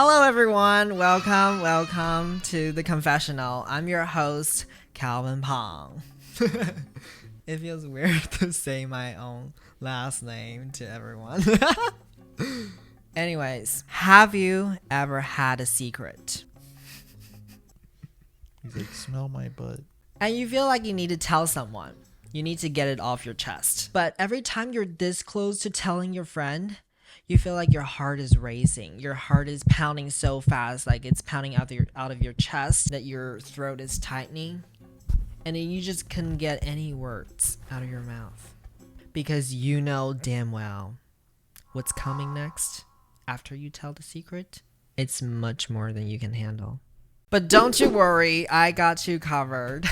Hello everyone, welcome to the Confessional. I'm your host, Calvin Pong. It feels weird to say my own last name to everyone. Anyways, have you ever had a secret? He's like, smell my butt. And you feel like you need to tell someone. You need to get it off your chest. But every time you're this close to telling your friend, you feel like your heart is racing. Your heart is pounding so fast, like it's pounding out of your chest, that your throat is tightening. And then you just couldn't get any words out of your mouth. Because you know damn well what's coming next after you tell the secret. It's much more than you can handle. But don't you worry, I got you covered.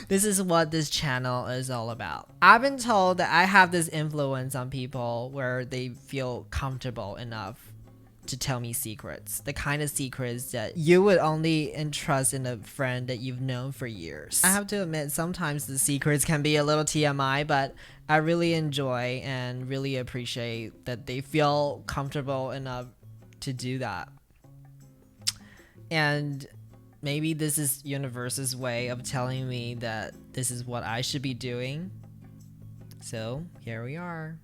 This is what this channel is all about. I've been told that I have this influence on people where they feel comfortable enough to tell me secrets. The kind of secrets that you would only entrust in a friend that you've known for years. I have to admit, sometimes the secrets can be a little TMI, but I really enjoy and really appreciate that they feel comfortable enough to do that. And maybe this is universe's way of telling me that this is what I should be doing. So here we are.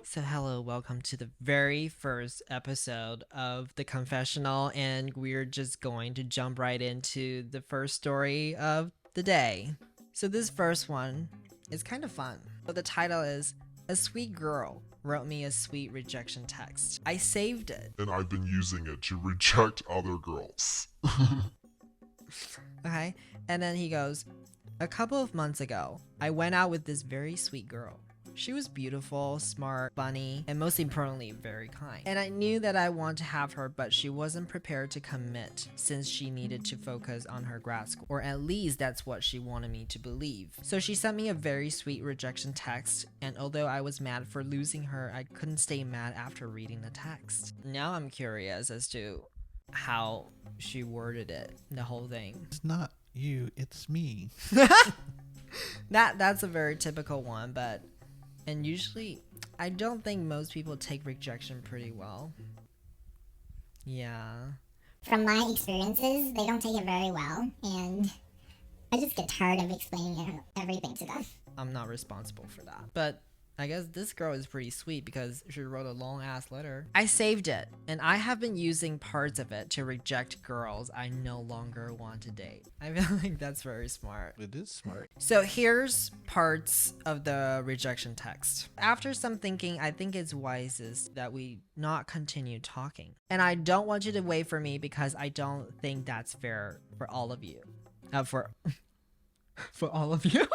So hello, welcome to the very first episode of the Confessional, and we're just going to jump right into the first story of the day. So this first one is kind of fun. But the title is "A Sweet Girl Wrote Me a Sweet Rejection Text. I saved it." And I've been using it to reject other girls. Okay, and then he goes, "A couple of months ago, I went out with this very sweet girl. She was beautiful, smart, funny, and most importantly, very kind. And I knew that I wanted to have her, but she wasn't prepared to commit since she needed to focus on her grad school, or at least that's what she wanted me to believe. So she sent me a very sweet rejection text, and although I was mad for losing her, I couldn't stay mad after reading the text. Now I'm curious as to how she worded it, the whole thing. It's not you, it's me. That's a very typical one, but and usually I don't think most people take rejection pretty well. Yeah. From my experiences, they don't take it very well, and I just get tired of explaining everything to them. I'm not responsible for that. But I guess this girl is pretty sweet because she wrote a long ass letter. I saved it, and I have been using parts of it to reject girls I no longer want to date. I feel like that's very smart. It is smart. So here's parts of the rejection text. After some thinking, I think it's wisest that we not continue talking. And I don't want you to wait for me because I don't think that's fair for all of you. For all of you?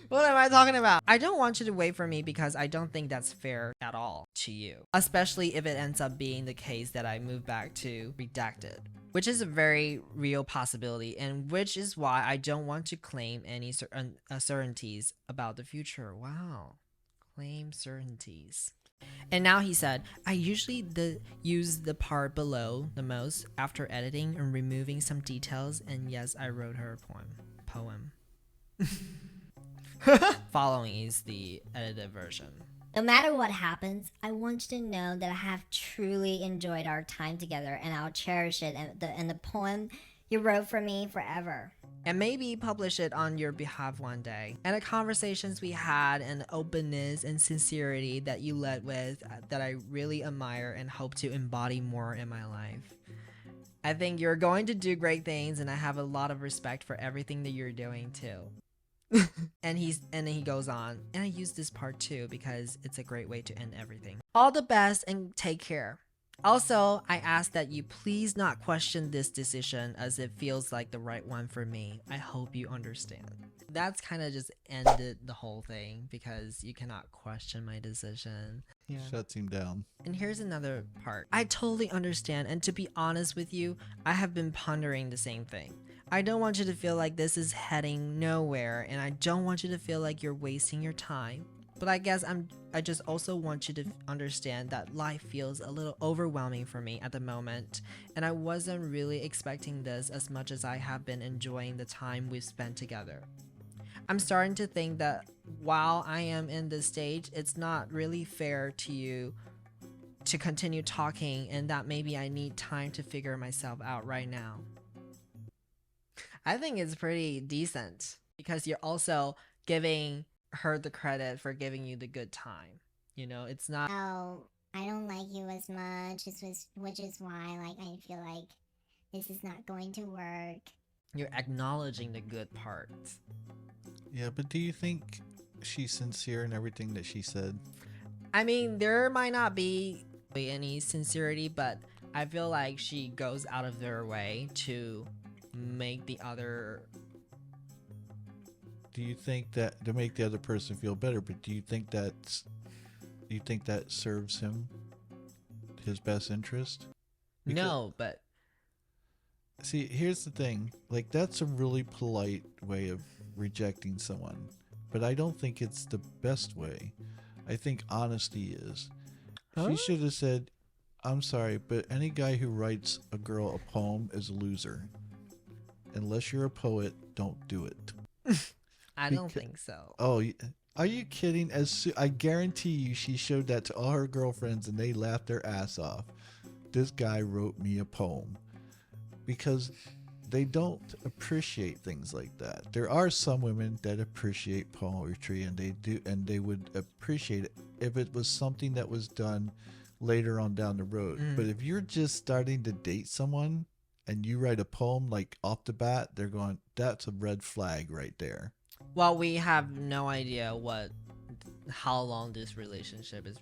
What am I talking about? I don't want you to wait for me because I don't think that's fair at all to you. Especially if it ends up being the case that I move back to redacted. Which is a very real possibility, and which is why I don't want to claim any certainties about the future. Wow. Claim certainties. And now he said, I usually use the part below the most after editing and removing some details, and yes, I wrote her a poem. Following is the edited version. No matter what happens, I want you to know that I have truly enjoyed our time together, and I'll cherish it and the poem you wrote for me forever. And maybe publish it on your behalf one day. And the conversations we had and the openness and sincerity that you led with that I really admire and hope to embody more in my life. I think you're going to do great things, and I have a lot of respect for everything that you're doing too. And then he goes on, and I use this part too because it's a great way to end everything. All the best and take care. Also, I ask that you please not question this decision as it feels like the right one for me. I hope you understand. That's kind of just ended the whole thing because you cannot question my decision. Yeah. Shuts him down. And here's another part. I totally understand, and to be honest with you, I have been pondering the same thing. I don't want you to feel like this is heading nowhere, and I don't want you to feel like you're wasting your time. But I guess I just also want you to understand that life feels a little overwhelming for me at the moment, and I wasn't really expecting this as much as I have been enjoying the time we've spent together. I'm starting to think that while I am in this stage, it's not really fair to you to continue talking, and that maybe I need time to figure myself out right now. I think it's pretty decent because you're also giving her the credit for giving you the good time. You know, it's not. Oh, I don't like you as much, which is why, like, I feel like this is not going to work. You're acknowledging the good parts. Yeah, but do you think she's sincere in everything that she said? I mean, there might not be any sincerity, but I feel like she goes out of their way to make the other. Do you think that to make the other person feel better? But do you think that serves him his best interest? No, but See, here's the thing. Like, that's a really polite way of rejecting someone, but I don't think it's the best way. I think honesty is. Huh? She should have said, "I'm sorry, but any guy who writes a girl a poem is a loser. Unless you're a poet, don't do it." I don't think so. Oh, are you kidding? I guarantee you, she showed that to all her girlfriends, and they laughed their ass off. This guy wrote me a poem, because they don't appreciate things like that. There are some women that appreciate poetry, and they would appreciate it if it was something that was done later on down the road. But if you're just starting to date someone and you write a poem like off the bat, they're going, that's a red flag right there. Well, we have no idea how long this relationship is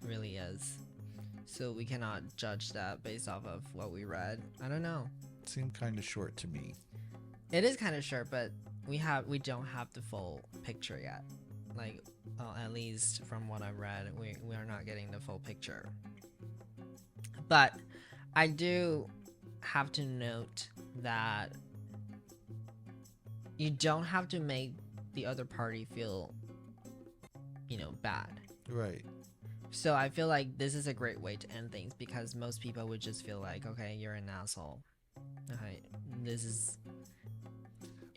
really is, so we cannot judge that based off of what we read. I don't know. It seemed kind of short to me. It is kind of short, but we don't have the full picture yet. Like, at least from what I read, we are not getting the full picture. But I do have to note that you don't have to make the other party feel, bad. Right. So I feel like this is a great way to end things, because most people would just feel like, okay, you're an asshole. Okay, this is.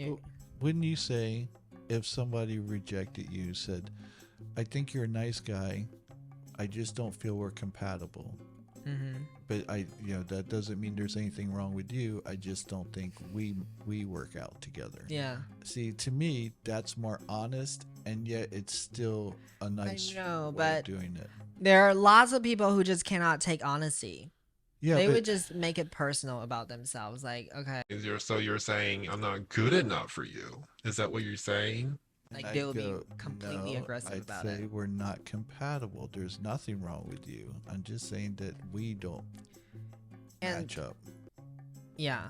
Well, wouldn't you say, if somebody rejected you, said, "I think you're a nice guy, I just don't feel we're compatible. Mm-hmm. But that doesn't mean there's anything wrong with you. I just don't think we work out together." Yeah. See, to me, that's more honest, and yet it's still a nice I know, way but of doing it. there are lots of people who just cannot take honesty. Yeah, They but would just make it personal about themselves. Like, okay, So you're saying I'm not good enough for you? Is that what you're saying? like I'd they would go, be completely "No, aggressive I'd about say it. we're not compatible. There's nothing wrong with you. I'm just saying that we don't And match up." yeah.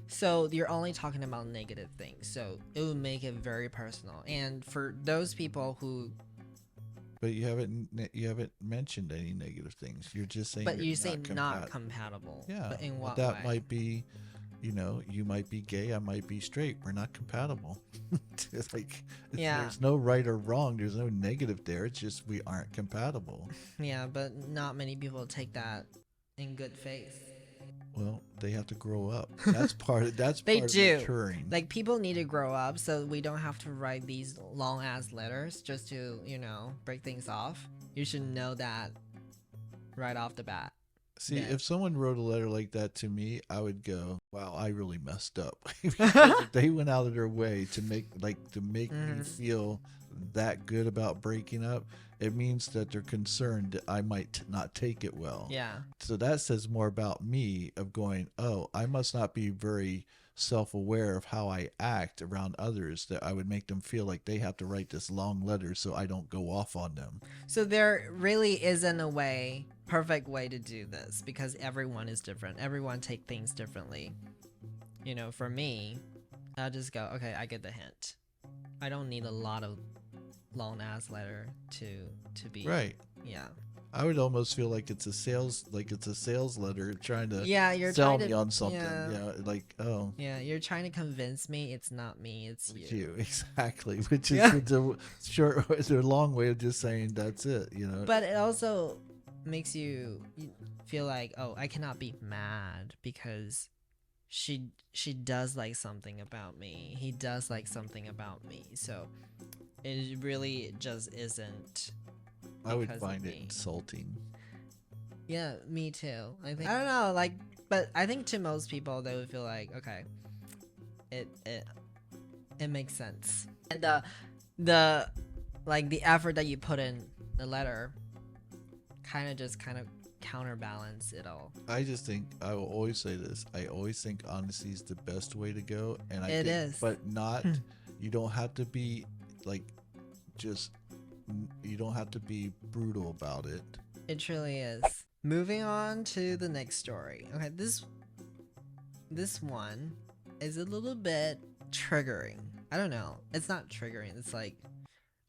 So you're only talking about negative things. So it would make it very personal. And for those people who, But you haven't mentioned any negative things. You're just saying. but you're you say not compat- compatible. Yeah, But in well, what that way? might be, you might be gay, I might be straight. We're not compatible. It's like, Yeah. there's no right or wrong. There's no negative there. It's just we aren't compatible. Yeah, but not many people take that in good faith. Well, they have to grow up. That's part of They do. maturing. Like, people need to grow up so we don't have to write these long ass letters just to, break things off. You should know that right off the bat. See, Yeah. if someone wrote a letter like that to me, I would go, "Wow, I really messed up." Because if they went out of their way to make me feel that good about breaking up, it means that they're concerned that I might not take it well. Yeah. So that says more about me, of going, "Oh, I must not be very self-aware of how I act around others, that I would make them feel like they have to write this long letter so I don't go off on them." So there really isn't a perfect way to do this, because everyone is different. Everyone take things differently. For me, I'll just go, okay, I get the hint. I don't need a lot of long ass letter to be Right. Yeah. I would almost feel like it's a sales letter trying to Yeah, you're sell trying me to. on something. Yeah. Yeah, like, oh, Yeah, you're trying to convince me it's not me, it's it's you. you exactly, which is Yeah. the short, it's a long way of just saying that's it. But it also makes you feel like, oh, I cannot be mad because she does like something about me. He does like something about me. So it really just isn't I would because of find it me. insulting. Yeah, me too. I don't know, like, but I think to most people they would feel like, okay, it makes sense. And the like the effort that you put in the letter kind of counterbalance it all. I just think I will always say this. I always think honesty is the best way to go, and It is. but not. You don't have to be like just. You don't have to be brutal about it. It truly is. Moving on to the next story. Okay, this one is a little bit triggering. I don't know. It's not triggering. It's like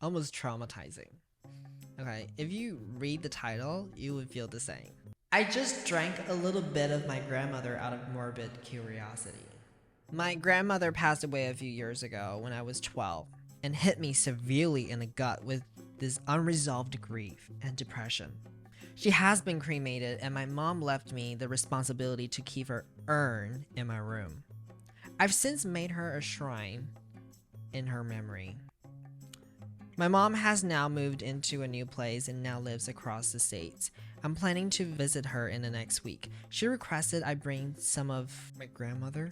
almost traumatizing. Okay, if you read the title, you would feel the same. I just drank a little bit of my grandmother out of morbid curiosity. My grandmother passed away a few years ago when I was 12 and hit me severely in the gut with this unresolved grief and depression. She has been cremated, and my mom left me the responsibility to keep her urn in my room. I've since made her a shrine in her memory. My mom has now moved into a new place and now lives across the states. I'm planning to visit her in the next week. She requested I bring some of my grandmother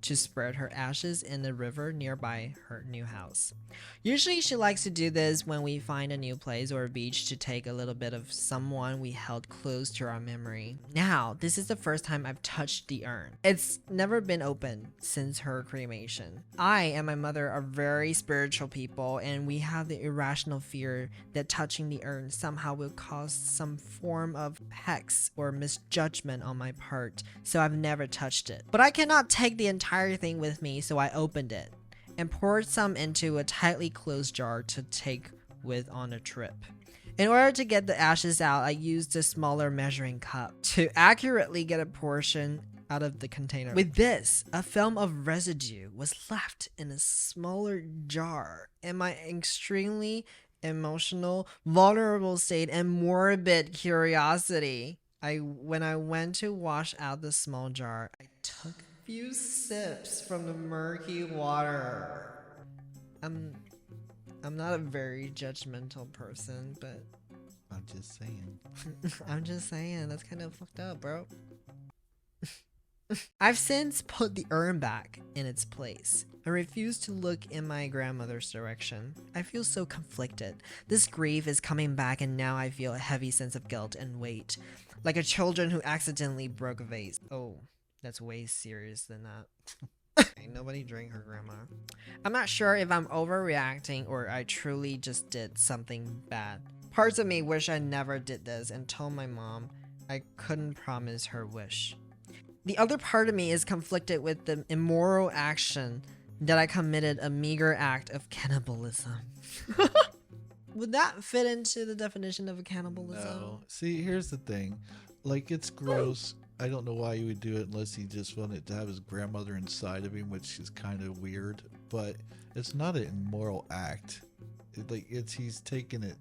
to spread her ashes in the river nearby her new house. Usually she likes to do this when we find a new place or a beach to take a little bit of someone we held close to our memory. Now, this is the first time I've touched the urn. It's never been opened since her cremation. I and my mother are very spiritual people, and we have the irrational fear that touching the urn somehow will cause some form of hex or misjudgment on my part, so I've never touched it. But I cannot take the entire thing with me, so I opened it and poured some into a tightly closed jar to take with on a trip. In order to get the ashes out, I used a smaller measuring cup to accurately get a portion out of the container. With this, a film of residue was left in a smaller jar, and my extremely emotional, vulnerable state and morbid curiosity. When I went to wash out the small jar, I took a few sips from the murky water. I'm not a very judgmental person, but I'm just saying. I'm just saying that's kind of fucked up, bro. I've since put the urn back in its place. I refuse to look in my grandmother's direction. I feel so conflicted. This grief is coming back, and now I feel a heavy sense of guilt and weight, like a children who accidentally broke a vase. Oh, that's way serious than that. Ain't nobody drank her grandma. I'm not sure if I'm overreacting or I truly just did something bad. Parts of me wish I never did this and told my mom I couldn't promise her wish. The other part of me is conflicted with the immoral action that I committed a meager act of cannibalism. Would that fit into the definition of a cannibalism? No. See, here's the thing. Like, it's gross. I don't know why you would do it unless he just wanted to have his grandmother inside of him, which is kind of weird. But it's not an immoral act. He's taking it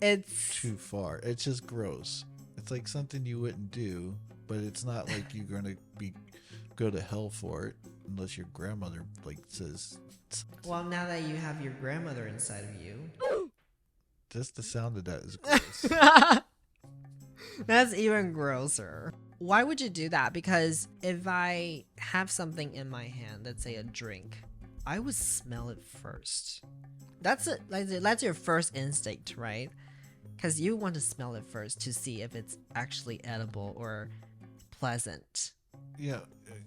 It's too far. It's just gross. It's like something you wouldn't do, but it's not like you're gonna go to hell for it unless your grandmother says. well, now that you have your grandmother inside of you. Just the sound of that is gross. That's even grosser. Why would you do that? Because if I have something in my hand, let's say a drink, I would smell it first. That's it. That's your first instinct, right? Because you want to smell it first to see if it's actually edible or pleasant. Yeah,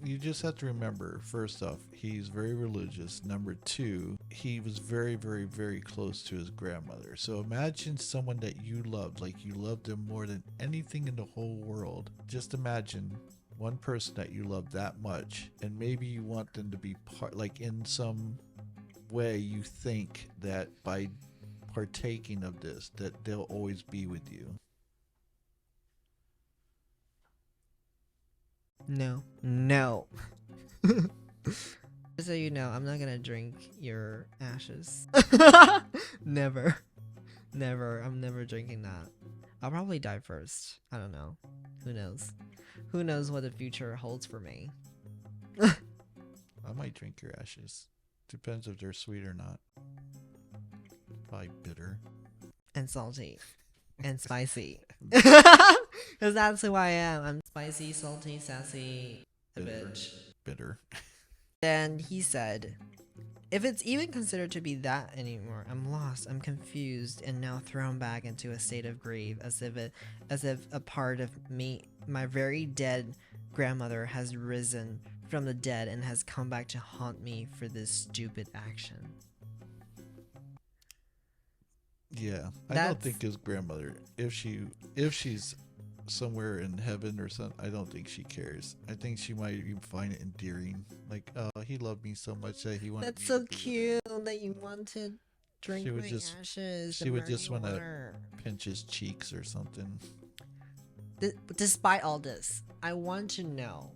you just have to remember, first off, he's very religious. Number two, he was very, very, very close to his grandmother. So imagine someone that you loved, like you loved them more than anything in the whole world. Just imagine one person that you love that much, and maybe you want them to be part, like in some way you think that by partaking of this, that they'll always be with you. No. No. Just so you know, I'm not gonna drink your ashes. Never. Never. I'm never drinking that. I'll probably die first. I don't know. Who knows? Who knows what the future holds for me? I might drink your ashes. Depends if they're sweet or not. Probably bitter. And salty. And spicy. Because that's who I am. I'm spicy, salty, sassy, a Bitter. bitch. Bitter. Then he said, if it's even considered to be that anymore, I'm lost, I'm confused, and now thrown back into a state of grief, as if a part of me, my very dead grandmother, has risen from the dead and has come back to haunt me for this stupid action. Yeah, I That's- don't think his grandmother, if she's somewhere in heaven or something, I don't think she cares. I think she might even find it endearing. Like, oh, he loved me so much that he wanted. That's me so to be with cute that you want to drink She would my just- ashes. she the would just murky wanna- water. him. Pinch his cheeks or something. Despite all this, I want to know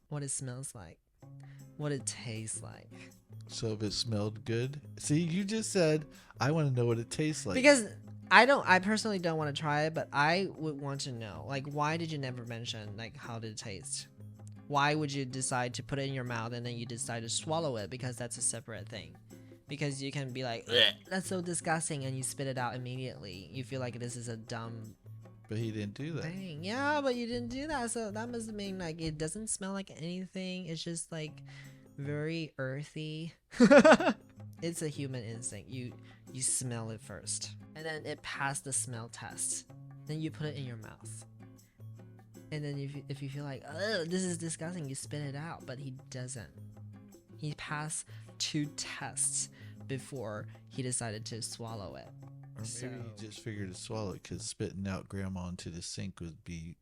what it smells like, what it tastes like. So if it smelled good, see, you just said I want to know what it tastes like. Because I personally don't want to try it, but I would want to know, like, why did you never mention, like, how did it taste? Why would you decide to put it in your mouth and then you decide to swallow it? Because that's a separate thing. Because you can be like, that's so disgusting, and you spit it out immediately. You feel like this is a dumb But he didn't do that. thing. Yeah, but you didn't do that, so that must mean, like, it doesn't smell like anything. It's just, like, very earthy. It's a human instinct. You smell it first, and then it passed the smell test. Then you put it in your mouth, and then if you feel like, oh, this is disgusting, you spit it out. But he doesn't. He passed 2 tests before he decided to swallow it. Or maybe So- he just figured to swallow it because spitting out grandma into the sink would be.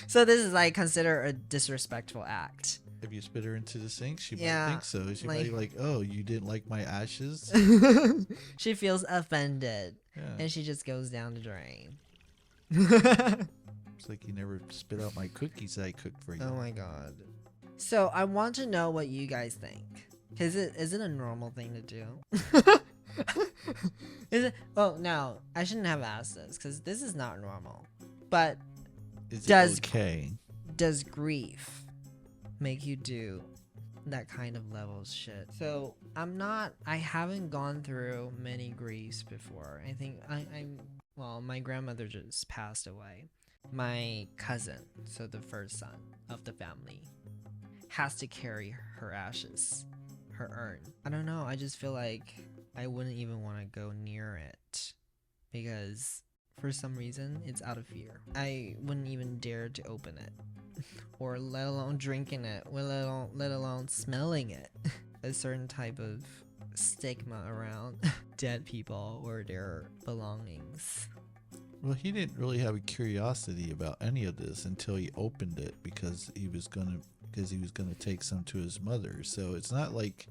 So this is like considered a disrespectful act. If you spit her into the sink, she Yeah, might think so. She might be like, "Oh, you didn't like my ashes." She feels offended, Yeah, and she just goes down the drain. it's like you never spit out my cookies that I cooked for you. Oh my god. So I want to know what you guys think. Is it a normal thing to do? Is it? Oh no, I shouldn't have asked this because this is not normal. But Is Does- it okay? does grief make you do that kind of level of shit? So I haven't gone through many griefs before. I think well, my grandmother just passed away. My cousin, so the first son of the family, has to carry her ashes, her urn. I don't know, I just feel like I wouldn't even want to go near it because for some reason it's out of fear. I wouldn't even dare to open it or let alone drinking it, let alone smelling it. A certain type of stigma around dead people or their belongings. Well, he didn't really have a curiosity about any of this until he opened it because he was gonna take some to his mother. So it's not like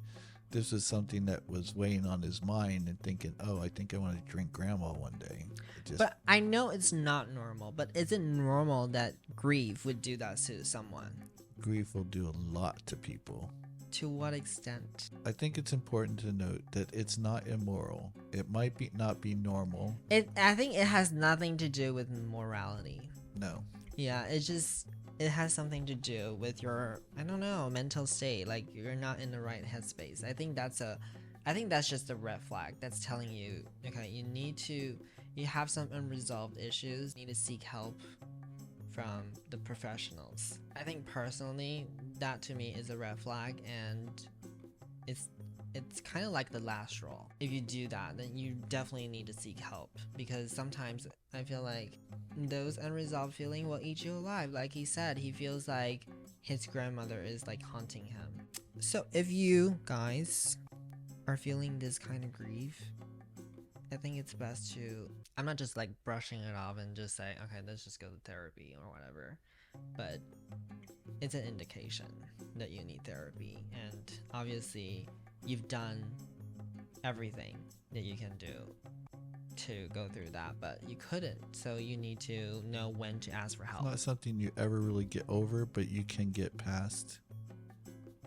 this was something that was weighing on his mind and thinking, "Oh, I think I want to drink grandma one day." It just, But I know it's not normal, but is it normal that grief would do that to someone? grief will do a lot to people. To what extent? I think it's important to note that it's not immoral. It might be not be normal. I think it has nothing to do with morality. No. Yeah, it has something to do with your, I don't know, mental state. Like you're not in the right headspace. I think that's just a red flag. That's telling you, okay, you have some unresolved issues. You need to seek help from the professionals. I think personally, that to me is a red flag, and it's kind of like the last straw. If you do that, then you definitely need to seek help, because sometimes I feel like those unresolved feelings will eat you alive. Like he said, he feels like his grandmother is like haunting him. So if you guys are feeling this kind of grief, I think it's best to, I'm not just like brushing it off and just say, okay, let's just go to therapy or whatever, but it's an indication that you need therapy, and obviously you've done everything that you can do to go through that, but you couldn't. So you need to know when to ask for It's help. not something you ever really get over, but you can get past.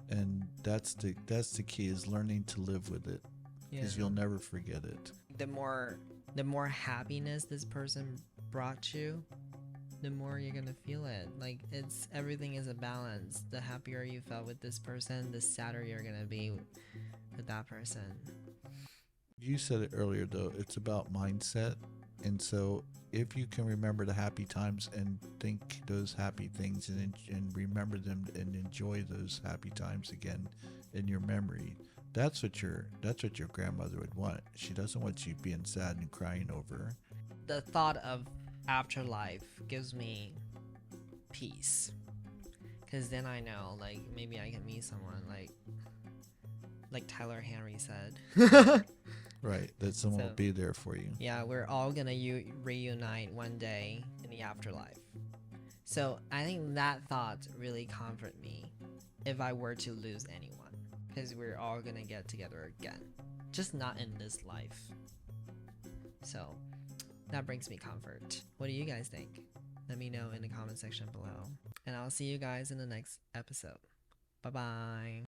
And that's the key, is learning to live with it, because you'll never forget it. The more happiness this person brought you, the more you're gonna feel it. Like, it's everything is a balance. The happier you felt with this person, the sadder you're gonna be with that person. You said it earlier though, it's about mindset. And so if you can remember the happy times and think those happy things, and remember them and enjoy those happy times again in your memory, that's what your grandmother would want. She doesn't want you being sad and crying over. The thought of afterlife gives me peace, because then I know, like, maybe I can meet someone like Tyler Henry said. Right, that someone So- will be there for you. Yeah, we're all gonna reunite one day in the afterlife. So I think that thought really comfort me if I were to lose anyone, because we're all gonna get together again, just not in this life. So that brings me comfort. What do you guys think? Let me know in the comment section below, and I'll see you guys in the next episode. Bye bye.